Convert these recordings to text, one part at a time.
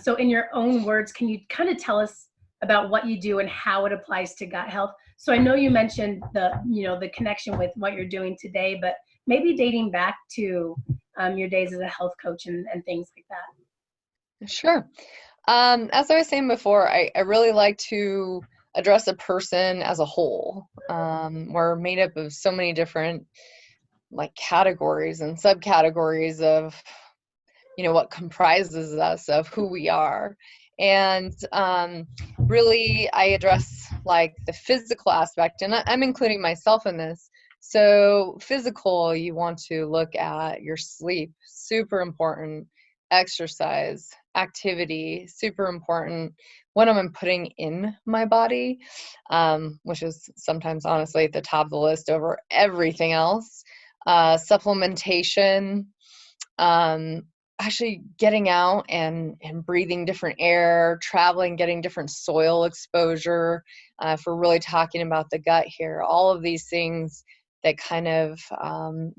So in your own words, can you kind of tell us about what you do and how it applies to gut health? So I know you mentioned the connection with what you're doing today, but maybe dating back to your days as a health coach and things like that. Sure. As I was saying before, I really like to address a person as a whole. We're made up of so many different like categories and subcategories of what comprises us of who we are. And really, I address like the physical aspect, and I'm including myself in this. So, physical, you want to look at your sleep, super important, exercise, activity, super important. What am I putting in my body, which is sometimes honestly at the top of the list over everything else. Supplementation, um, actually getting out and breathing different air, traveling, getting different soil exposure. If we're really talking about the gut here, all of these things that kind of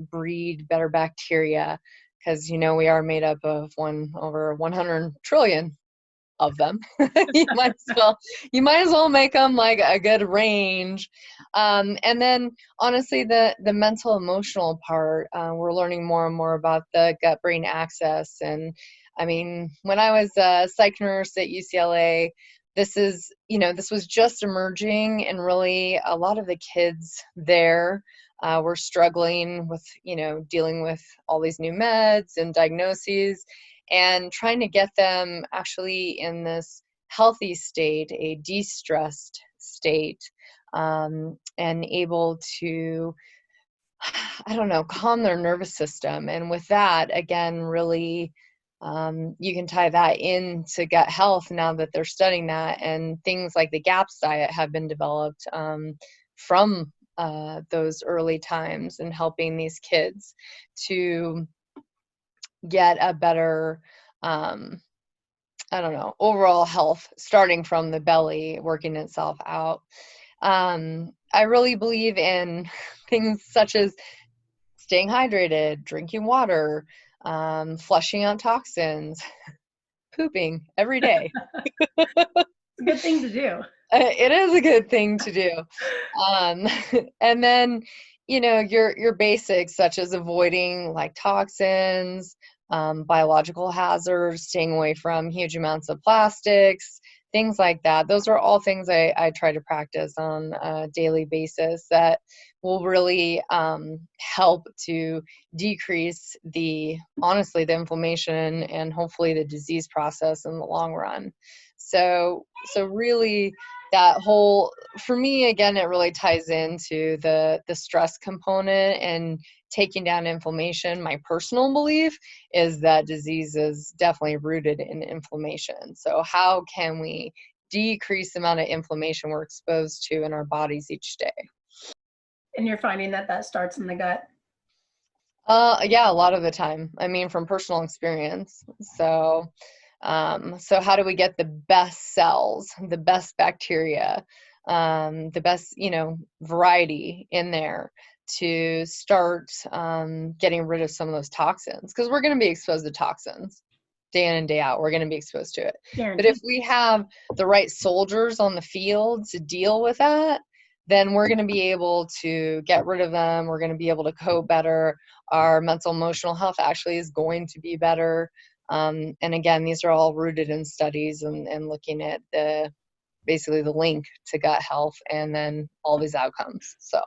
breed better bacteria, because we are made up of over 100 trillion of them. you might as well make them like a good range. And then honestly, the mental emotional part, we're learning more and more about the gut brain axis. And I mean, when I was a psych nurse at UCLA, this was just emerging, and really a lot of the kids there were struggling with dealing with all these new meds and diagnoses, and trying to get them actually in this healthy state, a de-stressed state, and able to, I don't know, calm their nervous system. And with that, again, really, you can tie that into gut health now that they're studying that. And things like the GAPS diet have been developed from those early times, and helping these kids to get a better, I don't know, overall health, starting from the belly, working itself out. I really believe in things such as staying hydrated, drinking water, flushing out toxins, pooping every day. It's a good thing to do. It is a good thing to do. Um, and then, your basics such as avoiding like toxins, biological hazards, staying away from huge amounts of plastics, things like that. Those are all things I try to practice on a daily basis that will really help to decrease honestly, the inflammation and hopefully the disease process in the long run. So really, that whole, for me, again, it really ties into the stress component and taking down inflammation. My personal belief is that disease is definitely rooted in inflammation. So how can we decrease the amount of inflammation we're exposed to in our bodies each day? And you're finding that starts in the gut. Yeah, a lot of the time. I mean, from personal experience. So how do we get the best cells, the best bacteria, the best, variety in there to start getting rid of some of those toxins? Because we're going to be exposed to toxins day in and day out. We're going to be exposed to it. But if we have the right soldiers on the field to deal with that, then we're going to be able to get rid of them. We're going to be able to cope better. Our mental emotional health actually is going to be better. And again, these are all rooted in studies and looking at basically the link to gut health and then all these outcomes. So